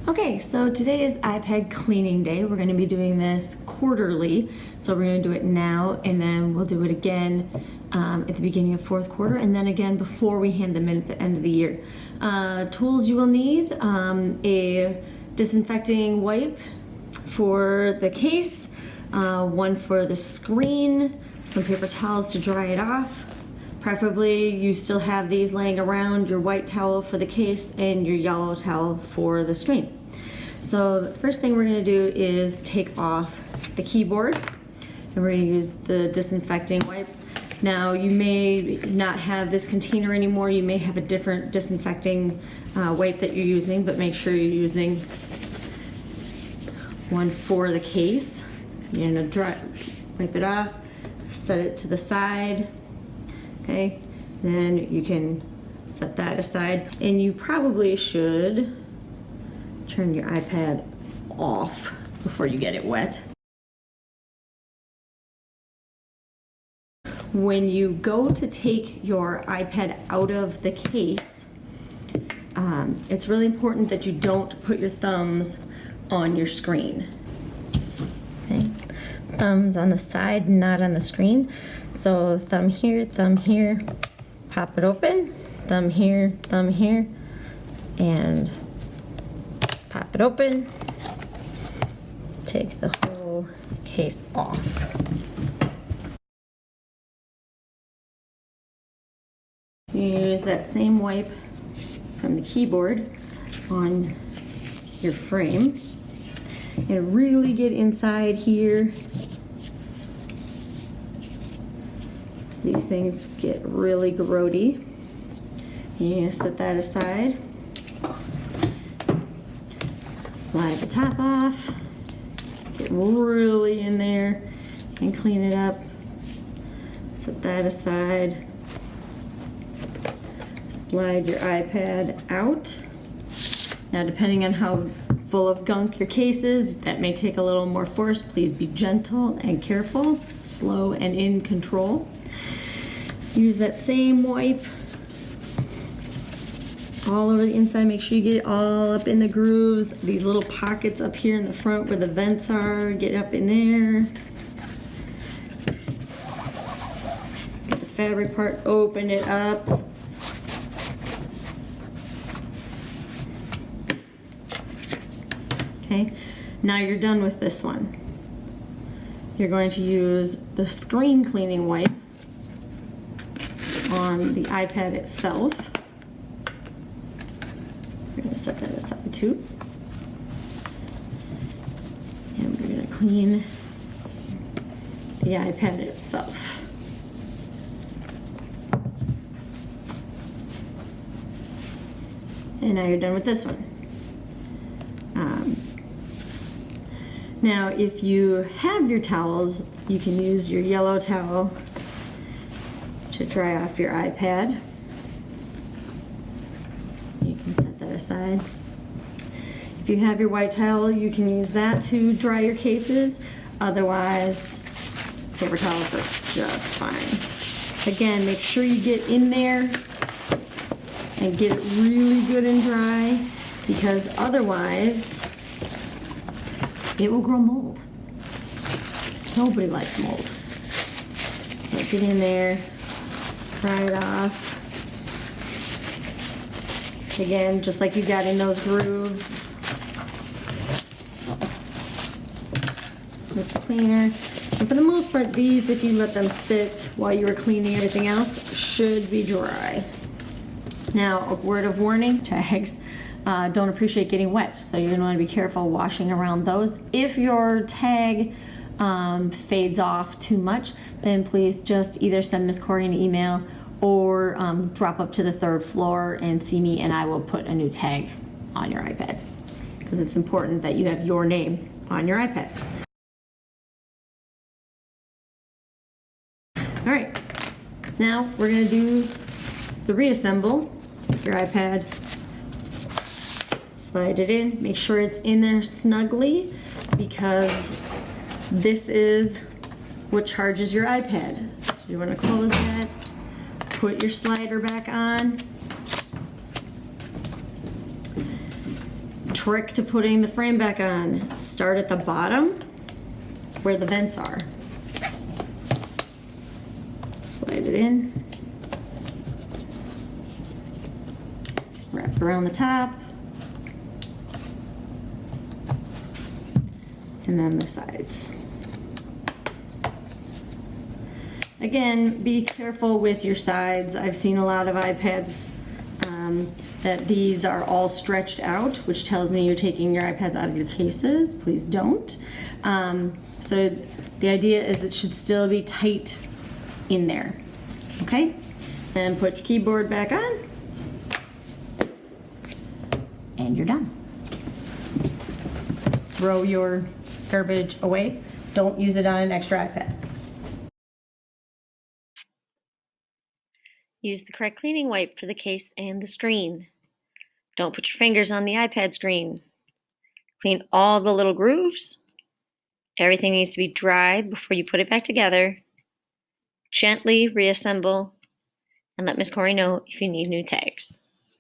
Okay, so today is iPad cleaning day. We're going to be doing this quarterly. So we're going to do it now, and then we'll do it again at the beginning of fourth quarter, and then again before we hand them in at the end of the year. Tools you will need, a disinfecting wipe for the case, one for the screen, some paper towels to dry it off. Preferably you still have these laying around, your white towel for the case and your yellow towel for the screen. So the first thing we're going to do is take off the keyboard, and we're going to use the disinfecting wipes. Now you may not have this container anymore, you may have a different disinfecting wipe that you're using, but make sure you're using one for the case. You're going to wipe it off, set it to the side. Okay, then you can set that aside, and you probably should turn your iPad off before you get it wet. When you go to take your iPad out of the case, it's really important that you don't put your thumbs on your screen. Okay, thumbs on the side, not on the screen. So thumb here, pop it open, thumb here, and pop it open. Take the whole case off. You use that same wipe from the keyboard on your frame and really get inside here. These things get really grody. You set that aside. Slide the top off. Get really in there and clean it up. Set that aside. Slide your iPad out. Now, depending on how full of gunk your case is, that may take a little more force. Please be gentle and careful, slow and in control. Use that same wipe all over the inside. Make sure you get it all up in the grooves. These little pockets up here in the front where the vents are, get up in there. Get the fabric part, open it up. Okay, now you're done with this one. You're going to use the screen cleaning wipe on the iPad itself. We're going to set that aside too. And we're going to clean the iPad itself. And now you're done with this one. Now, if you have your towels, you can use your yellow towel to dry off your iPad. You can set that aside. If you have your white towel, you can use that to dry your cases. Otherwise, paper towels work just fine. Again, make sure you get in there and get it really good and dry, because otherwise it will grow mold. Nobody likes mold. So get in there, dry it off. Again, just like you got in those grooves with the cleaner. And for the most part, these, if you let them sit while you were cleaning everything else, should be dry. Now, a word of warning, tags don't appreciate getting wet, so you're going to want to be careful washing around those. If your tag fades off too much, then please just either send Miss Corey an email or drop up to the third floor and see me, and I will put a new tag on your iPad, because it's important that you have your name on your iPad. All right, now we're going to do the reassemble. Take your iPad, slide it in, make sure it's in there snugly, because this is what charges your iPad. So you want to close that, put your slider back on, trick to putting the frame back on. Start at the bottom where the vents are. Slide it in. Wrap around the top. And then the sides. Again, be careful with your sides. I've seen a lot of iPads that these are all stretched out, which tells me you're taking your iPads out of your cases. Please don't. So the idea is it should still be tight in there. Okay? Then put your keyboard back on. And you're done. Throw your garbage away. Don't use it on an extra iPad. Use the correct cleaning wipe for the case and the screen. Don't put your fingers on the iPad screen. Clean all the little grooves. Everything needs to be dry before you put it back together. Gently reassemble and let Miss Corey know if you need new tags.